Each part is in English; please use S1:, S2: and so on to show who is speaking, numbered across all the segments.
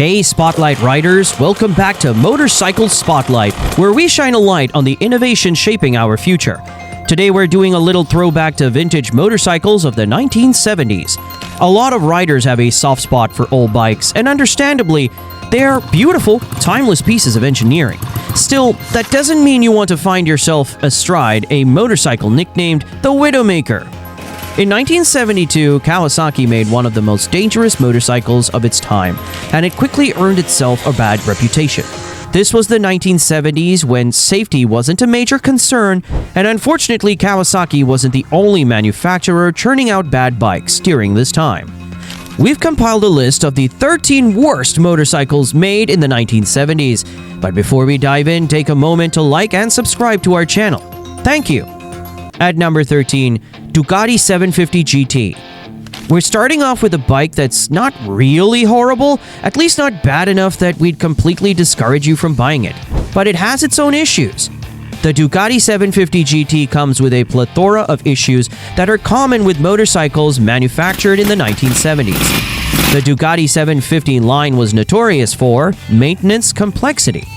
S1: Hey Spotlight Riders, welcome back to Motorcycle Spotlight, where we shine a light on the innovation shaping our future. Today we're doing a little throwback to vintage motorcycles of the 1970s. A lot of riders have a soft spot for old bikes, and understandably, they are beautiful, timeless pieces of engineering. Still, that doesn't mean you want to find yourself astride a motorcycle nicknamed the Widowmaker. In 1972, Kawasaki made one of the most dangerous motorcycles of its time, and it quickly earned itself a bad reputation. This was the 1970s when safety wasn't a major concern, and unfortunately Kawasaki wasn't the only manufacturer churning out bad bikes during this time. We've compiled a list of the 13 worst motorcycles made in the 1970s, but before we dive in, take a moment to like and subscribe to our channel. Thank you! At number 13, Ducati 750 GT. We're starting off with a bike that's not really horrible, at least not bad enough that we'd completely discourage you from buying it, but it has its own issues. The Ducati 750 GT comes with a plethora of issues that are common with motorcycles manufactured in the 1970s. The Ducati 750 line was notorious for maintenance complexity.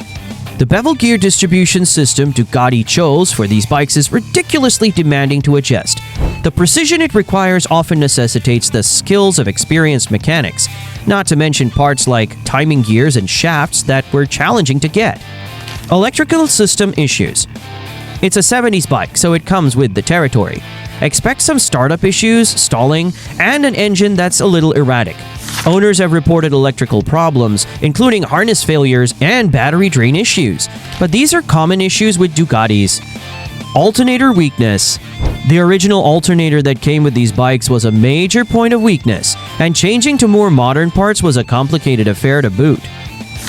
S1: The bevel gear distribution system Ducati chose for these bikes is ridiculously demanding to adjust. The precision it requires often necessitates the skills of experienced mechanics, not to mention parts like timing gears and shafts that were challenging to get. Electrical system issues. It's a 70s bike, so it comes with the territory. Expect some startup issues, stalling, and an engine that's a little erratic. Owners have reported electrical problems, including harness failures and battery drain issues, but these are common issues with Ducatis. Alternator weakness. The original alternator that came with these bikes was a major point of weakness, and changing to more modern parts was a complicated affair to boot.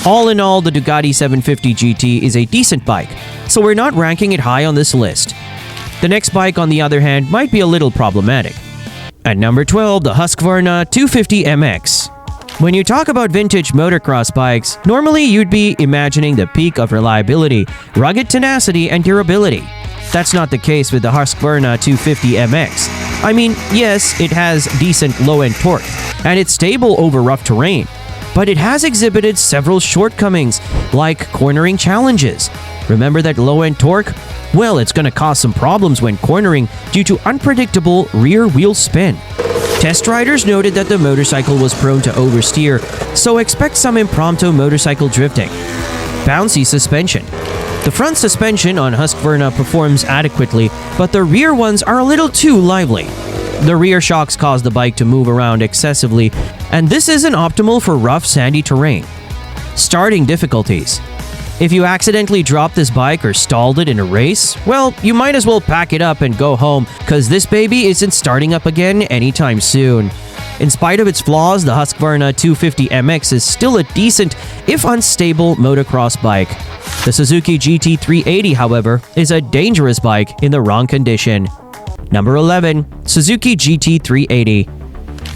S1: All in all, the Ducati 750 GT is a decent bike, so we're not ranking it high on this list. The next bike, on the other hand, might be a little problematic. At number 12, the Husqvarna 250 MX. When you talk about vintage motocross bikes, normally you'd be imagining the peak of reliability, rugged tenacity, and durability. That's not the case with the Husqvarna 250 MX. I mean, yes, it has decent low-end torque, and it's stable over rough terrain, but it has exhibited several shortcomings, like cornering challenges. Remember that low-end torque? Well, it's going to cause some problems when cornering due to unpredictable rear wheel spin. Test riders noted that the motorcycle was prone to oversteer, so expect some impromptu motorcycle drifting. Bouncy suspension. The front suspension on Husqvarna performs adequately, but the rear ones are a little too lively. The rear shocks cause the bike to move around excessively, and this isn't optimal for rough, sandy terrain. Starting difficulties. If you accidentally dropped this bike or stalled it in a race, well, you might as well pack it up and go home, cause this baby isn't starting up again anytime soon. In spite of its flaws, the Husqvarna 250 MX is still a decent, if unstable, motocross bike. The Suzuki GT380, however, is a dangerous bike in the wrong condition. Number 11. Suzuki GT380.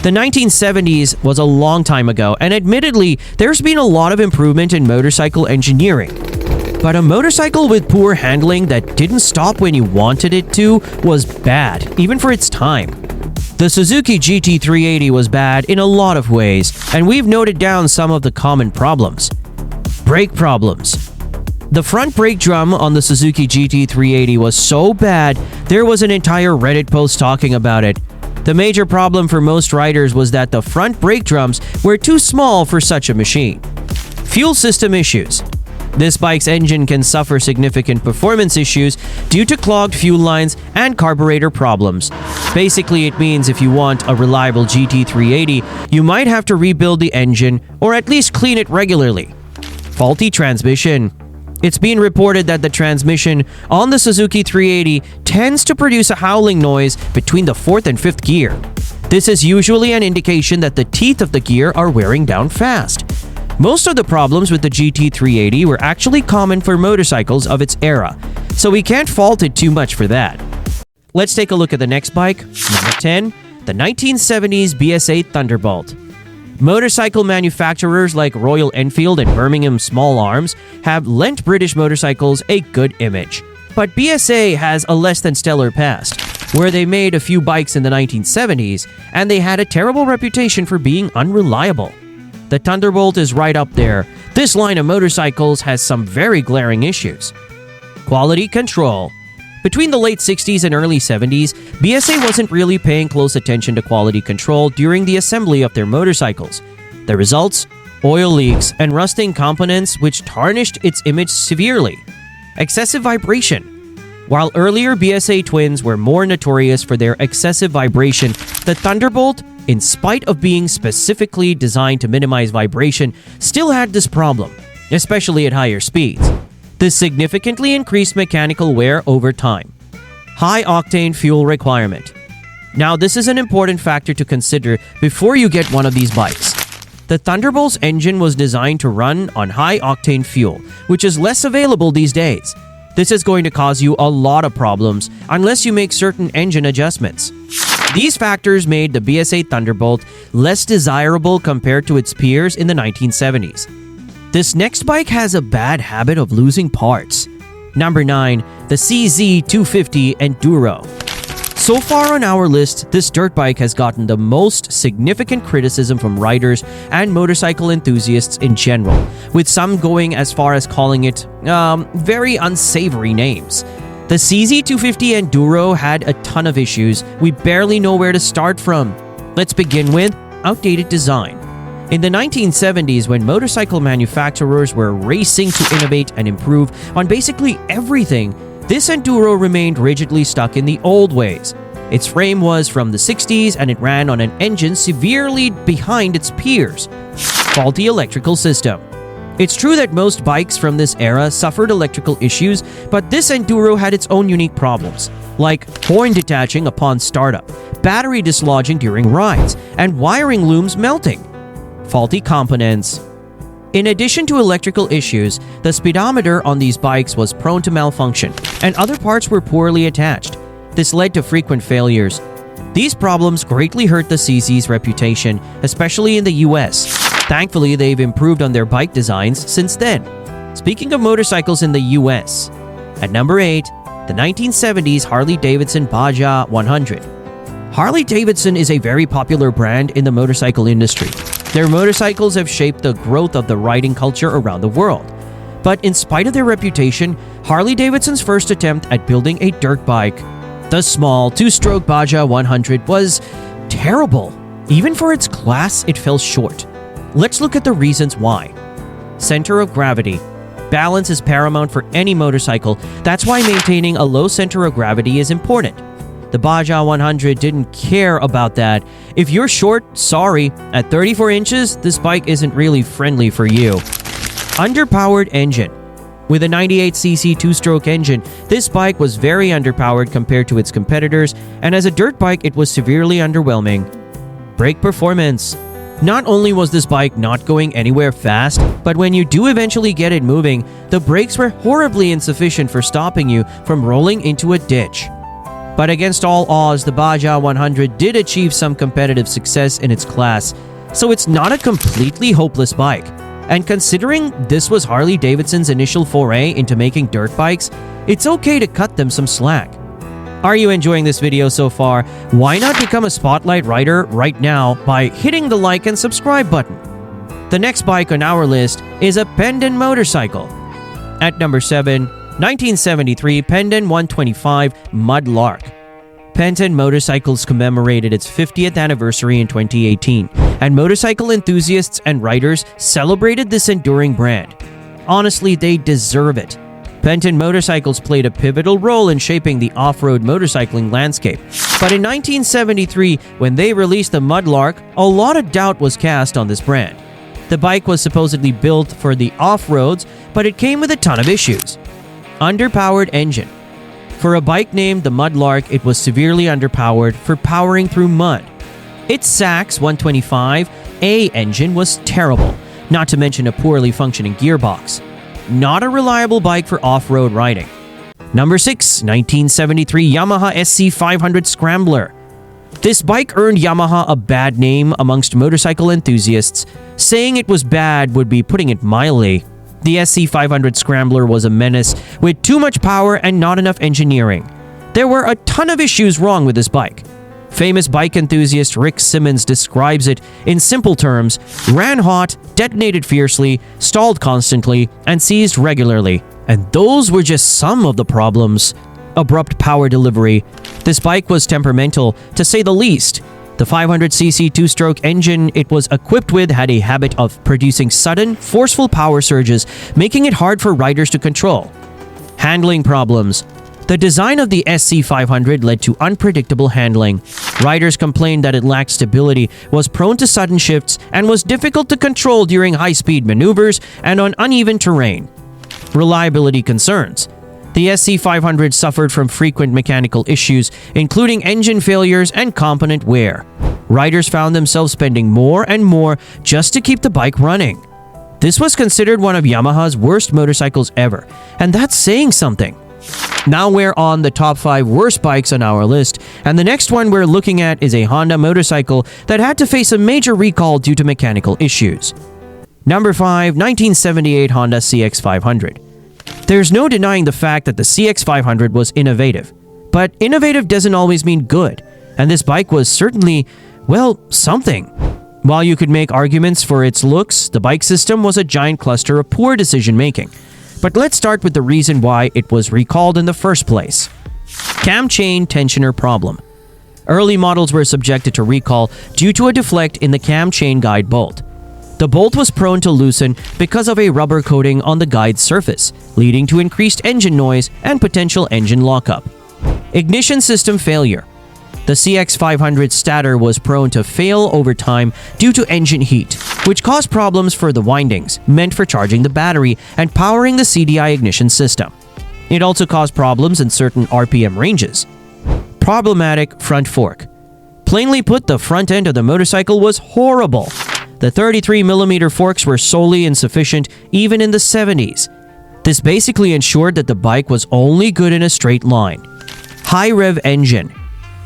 S1: The 1970s was a long time ago, and admittedly, there's been a lot of improvement in motorcycle engineering. But a motorcycle with poor handling that didn't stop when you wanted it to was bad, even for its time. The Suzuki GT380 was bad in a lot of ways, and we've noted down some of the common problems. Brake problems. The front brake drum on the Suzuki GT380 was so bad, there was an entire Reddit post talking about it. The major problem for most riders was that the front brake drums were too small for such a machine. Fuel system issues. This bike's engine can suffer significant performance issues due to clogged fuel lines and carburetor problems. Basically, it means if you want a reliable GT380, you might have to rebuild the engine or at least clean it regularly. Faulty transmission. It's been reported that the transmission on the Suzuki 380 tends to produce a howling noise between the 4th and 5th gear. This is usually an indication that the teeth of the gear are wearing down fast. Most of the problems with the GT380 were actually common for motorcycles of its era, so we can't fault it too much for that. Let's take a look at the next bike, number 10, the 1970s BSA Thunderbolt. Motorcycle manufacturers like Royal Enfield and Birmingham Small Arms have lent British motorcycles a good image. But BSA has a less than stellar past, where they made a few bikes in the 1970s, and they had a terrible reputation for being unreliable. The Thunderbolt is right up there. This line of motorcycles has some very glaring issues. Quality control. Between the late 60s and early 70s, BSA wasn't really paying close attention to quality control during the assembly of their motorcycles. The results? Oil leaks and rusting components which tarnished its image severely. Excessive vibration. While earlier BSA twins were more notorious for their excessive vibration, the Thunderbolt, in spite of being specifically designed to minimize vibration, still had this problem, especially at higher speeds. This significantly increased mechanical wear over time. High-octane fuel requirement. Now, this is an important factor to consider before you get one of these bikes. The Thunderbolt's engine was designed to run on high-octane fuel, which is less available these days. This is going to cause you a lot of problems unless you make certain engine adjustments. These factors made the BSA Thunderbolt less desirable compared to its peers in the 1970s. This next bike has a bad habit of losing parts. Number 9. The CZ250 Enduro. So far on our list, this dirt bike has gotten the most significant criticism from riders and motorcycle enthusiasts in general, with some going as far as calling it very unsavory names. The CZ250 Enduro had a ton of issues. We barely know where to start from. Let's begin with outdated design. In the 1970s, when motorcycle manufacturers were racing to innovate and improve on basically everything, this Enduro remained rigidly stuck in the old ways. Its frame was from the 60s and it ran on an engine severely behind its peers. Faulty electrical system. It's true that most bikes from this era suffered electrical issues, but this Enduro had its own unique problems, like horn detaching upon startup, battery dislodging during rides, and wiring looms melting. Faulty components. In addition to electrical issues, the speedometer on these bikes was prone to malfunction, and other parts were poorly attached. This led to frequent failures. These problems greatly hurt the CZ's reputation, especially in the US. Thankfully, they've improved on their bike designs since then. Speaking of motorcycles in the US, at number 8, the 1970s Harley-Davidson Baja 100. Harley-Davidson is a very popular brand in the motorcycle industry. Their motorcycles have shaped the growth of the riding culture around the world. But in spite of their reputation, Harley-Davidson's first attempt at building a dirt bike, the small two-stroke Baja 100, was terrible. Even for its class, it fell short. Let's look at the reasons why. Center of gravity. Balance is paramount for any motorcycle. That's why maintaining a low center of gravity is important. The Baja 100 didn't care about that. If you're short, sorry. At 34 inches, this bike isn't really friendly for you. Underpowered engine. With a 98cc two-stroke engine, this bike was very underpowered compared to its competitors, and as a dirt bike, it was severely underwhelming. Brake performance. Not only was this bike not going anywhere fast, but when you do eventually get it moving, the brakes were horribly insufficient for stopping you from rolling into a ditch. But against all odds, the Baja 100 did achieve some competitive success in its class, so it's not a completely hopeless bike. And considering this was Harley-Davidson's initial foray into making dirt bikes, it's okay to cut them some slack. Are you enjoying this video so far? Why not become a Spotlight rider right now by hitting the like and subscribe button? The next bike on our list is a Penton motorcycle. At number 7, 1973 Penton 125 Mudlark. Penton Motorcycles commemorated its 50th anniversary in 2018, and motorcycle enthusiasts and riders celebrated this enduring brand. Honestly, they deserve it. Penton Motorcycles played a pivotal role in shaping the off-road motorcycling landscape. But in 1973, when they released the Mudlark, a lot of doubt was cast on this brand. The bike was supposedly built for the off-roads, but it came with a ton of issues. Underpowered engine. For a bike named the Mudlark, it was severely underpowered for powering through mud. Its Sachs 125A engine was terrible, not to mention a poorly functioning gearbox. Not a reliable bike for off-road riding. Number 6, 1973 Yamaha SC500 Scrambler. This bike earned Yamaha a bad name amongst motorcycle enthusiasts. Saying it was bad would be putting it mildly. The SC500 Scrambler was a menace with too much power and not enough engineering. There were a ton of issues wrong with this bike. Famous bike enthusiast Rick Simmons describes it in simple terms: ran hot, detonated fiercely, stalled constantly, and seized regularly. And those were just some of the problems. Abrupt power delivery. This bike was temperamental, to say the least. The 500cc two-stroke engine it was equipped with had a habit of producing sudden, forceful power surges, making it hard for riders to control. Handling problems. The design of the SC500 led to unpredictable handling. Riders complained that it lacked stability, was prone to sudden shifts, and was difficult to control during high-speed maneuvers and on uneven terrain. Reliability concerns. The SC500 suffered from frequent mechanical issues, including engine failures and component wear. Riders found themselves spending more and more just to keep the bike running. This was considered one of Yamaha's worst motorcycles ever, and that's saying something. Now we're on the top 5 worst bikes on our list, and the next one we're looking at is a Honda motorcycle that had to face a major recall due to mechanical issues. Number 5, 1978 Honda CX500. There's no denying the fact that the CX500 was innovative, but innovative doesn't always mean good, and this bike was certainly, well, something. While you could make arguments for its looks, the bike system was a giant cluster of poor decision-making. But let's start with the reason why it was recalled in the first place. Cam chain tensioner problem. Early models were subjected to recall due to a defect in the cam chain guide bolt. The bolt was prone to loosen because of a rubber coating on the guide surface, leading to increased engine noise and potential engine lockup. Ignition system failure. The CX500 stator was prone to fail over time due to engine heat, which caused problems for the windings meant for charging the battery and powering the CDI ignition system. It also caused problems in certain RPM ranges. Problematic front fork. Plainly put, the front end of the motorcycle was horrible. The 33mm forks were solely insufficient even in the 70s. This basically ensured that the bike was only good in a straight line. High rev engine.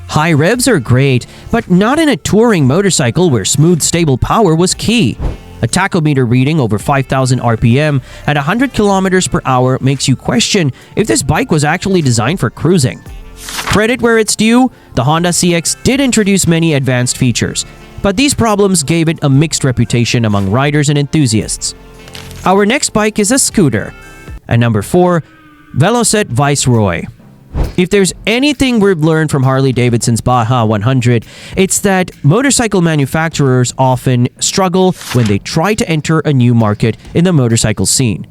S1: High revs are great, but not in a touring motorcycle where smooth, stable power was key. A tachometer reading over 5,000 RPM at 100 km per hour makes you question if this bike was actually designed for cruising. Credit where it's due, the Honda CX did introduce many advanced features, but these problems gave it a mixed reputation among riders and enthusiasts. Our next bike is a scooter. At number 4, Velo Viceroy. If there's anything we've learned from Harley-Davidson's Baja 100, it's that motorcycle manufacturers often struggle when they try to enter a new market in the motorcycle scene.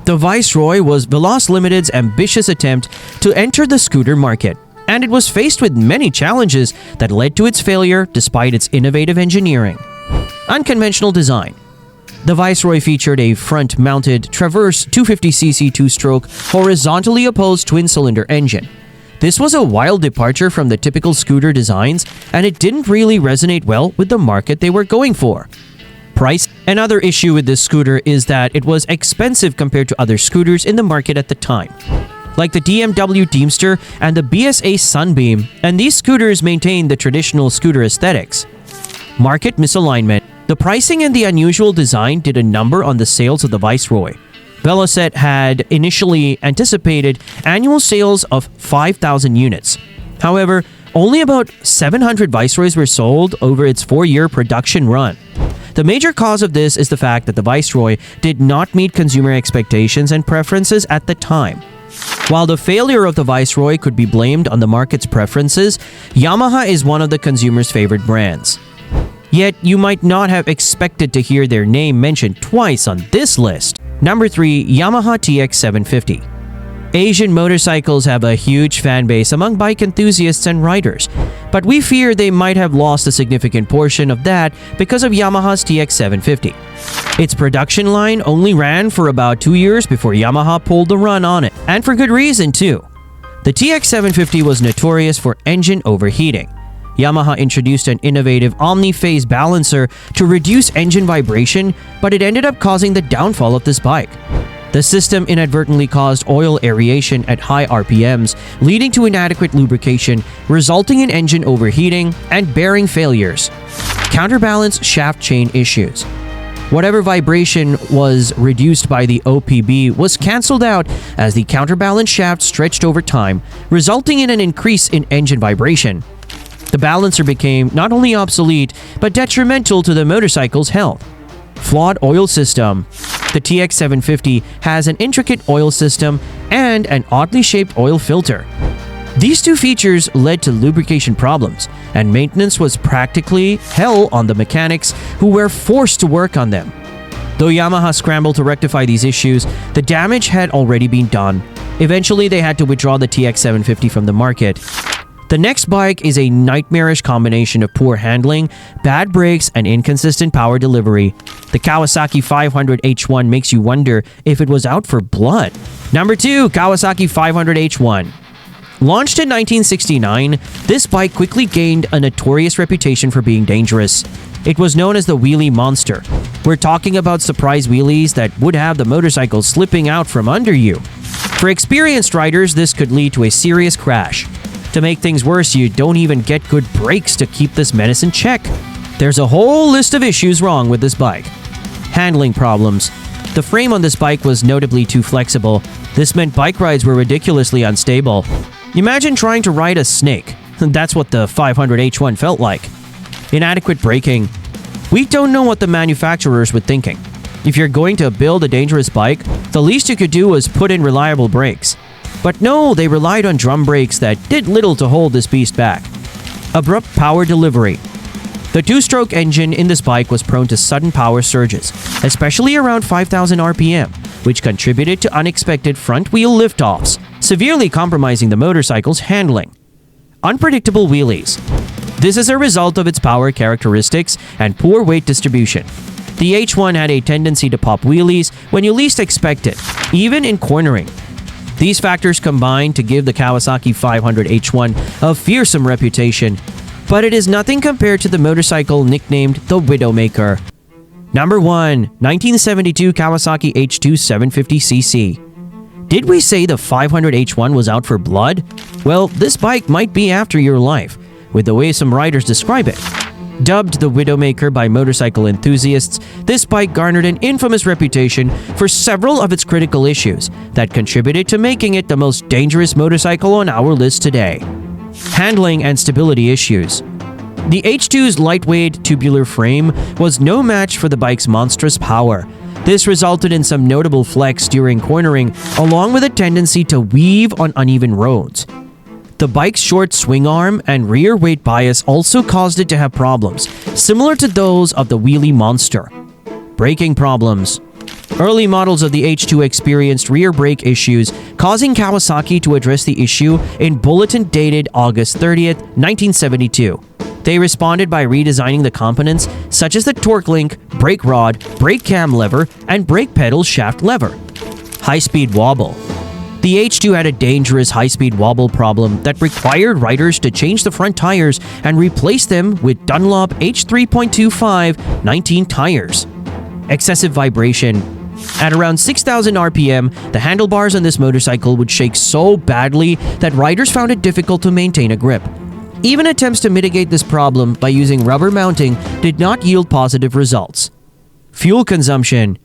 S1: The Viceroy was Veloz Limited's ambitious attempt to enter the scooter market, and it was faced with many challenges that led to its failure despite its innovative engineering. Unconventional design. The Viceroy featured a front-mounted Traverse 250cc two-stroke, horizontally opposed twin-cylinder engine. This was a wild departure from the typical scooter designs, and it didn't really resonate well with the market they were going for. Price. Another issue with this scooter is that it was expensive compared to other scooters in the market at the time, like the BMW Deemster and the BSA Sunbeam, and these scooters maintained the traditional scooter aesthetics. Market misalignment. The pricing and the unusual design did a number on the sales of the Viceroy. Velocet had initially anticipated annual sales of 5,000 units. However, only about 700 Viceroys were sold over its 4-year production run. The major cause of this is the fact that the Viceroy did not meet consumer expectations and preferences at the time. While the failure of the Viceroy could be blamed on the market's preferences, Yamaha is one of the consumer's favorite brands. Yet, you might not have expected to hear their name mentioned twice on this list. Number 3, Yamaha TX750. Asian motorcycles have a huge fan base among bike enthusiasts and riders, but we fear they might have lost a significant portion of that because of Yamaha's TX750. Its production line only ran for about 2 years before Yamaha pulled the run on it, and for good reason too. The TX750 was notorious for engine overheating. Yamaha introduced an innovative omni-phase balancer to reduce engine vibration, but it ended up causing the downfall of this bike. The system inadvertently caused oil aeration at high RPMs, leading to inadequate lubrication, resulting in engine overheating and bearing failures. Counterbalance shaft chain issues. Whatever vibration was reduced by the OPB was cancelled out as the counterbalance shaft stretched over time, resulting in an increase in engine vibration. The balancer became not only obsolete, but detrimental to the motorcycle's health. Flawed oil system. The TX750 has an intricate oil system and an oddly shaped oil filter. These two features led to lubrication problems, and maintenance was practically hell on the mechanics who were forced to work on them. Though Yamaha scrambled to rectify these issues, the damage had already been done. Eventually, they had to withdraw the TX750 from the market. The next bike is a nightmarish combination of poor handling, bad brakes, and inconsistent power delivery. The Kawasaki 500 H1 makes you wonder if it was out for blood. Number 2. Kawasaki 500 H1. Launched in 1969, this bike quickly gained a notorious reputation for being dangerous. It was known as the wheelie monster. We're talking about surprise wheelies that would have the motorcycle slipping out from under you. For experienced riders, this could lead to a serious crash. To make things worse, you don't even get good brakes to keep this menace in check. There's a whole list of issues wrong with this bike. Handling problems. The frame on this bike was notably too flexible. This meant bike rides were ridiculously unstable. Imagine trying to ride a snake. That's what the 500 H1 felt like. Inadequate braking. We don't know what the manufacturers were thinking. If you're going to build a dangerous bike, the least you could do was put in reliable brakes. But no, they relied on drum brakes that did little to hold this beast back. Abrupt power delivery. The two-stroke engine in this bike was prone to sudden power surges, especially around 5,000 RPM, which contributed to unexpected front-wheel liftoffs, severely compromising the motorcycle's handling. Unpredictable wheelies. This is a result of its power characteristics and poor weight distribution. The H1 had a tendency to pop wheelies when you least expect it, even in cornering. These factors combined to give the Kawasaki 500 H1 a fearsome reputation, but it is nothing compared to the motorcycle nicknamed the Widowmaker. Number 1. 1972 Kawasaki H2 750cc. Did we say the 500 H1 was out for blood? Well, this bike might be after your life, with the way some riders describe it. Dubbed the Widowmaker by motorcycle enthusiasts, this bike garnered an infamous reputation for several of its critical issues that contributed to making it the most dangerous motorcycle on our list today. Handling and stability issues. The H2's lightweight tubular frame was no match for the bike's monstrous power. This resulted in some notable flex during cornering, along with a tendency to weave on uneven roads. The bike's short swing arm and rear weight bias also caused it to have problems, similar to those of the wheelie monster. Braking problems. Early models of the H2 experienced rear brake issues, causing Kawasaki to address the issue in bulletin dated August 30th, 1972. They responded by redesigning the components such as the torque link, brake rod, brake cam lever, and brake pedal shaft lever. High-speed wobble. The H2 had a dangerous high-speed wobble problem that required riders to change the front tires and replace them with Dunlop H3.25 19 tires. Excessive vibration. At around 6,000 RPM, the handlebars on this motorcycle would shake so badly that riders found it difficult to maintain a grip. Even attempts to mitigate this problem by using rubber mounting did not yield positive results. Fuel consumption.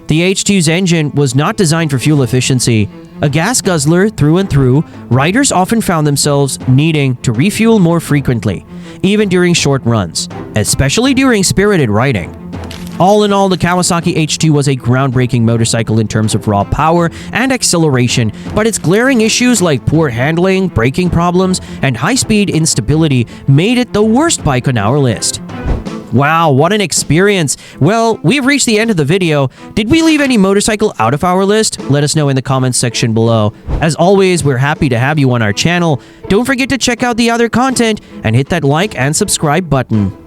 S1: The H2's engine was not designed for fuel efficiency. A gas guzzler through and through, riders often found themselves needing to refuel more frequently, even during short runs, especially during spirited riding. All in all, the Kawasaki H2 was a groundbreaking motorcycle in terms of raw power and acceleration, but its glaring issues like poor handling, braking problems, and high-speed instability made it the worst bike on our list. Wow, what an experience! Well, we've reached the end of the video. Did we leave any motorcycle out of our list? Let us know in the comments section below. As always, we're happy to have you on our channel. Don't forget to check out the other content and hit that like and subscribe button.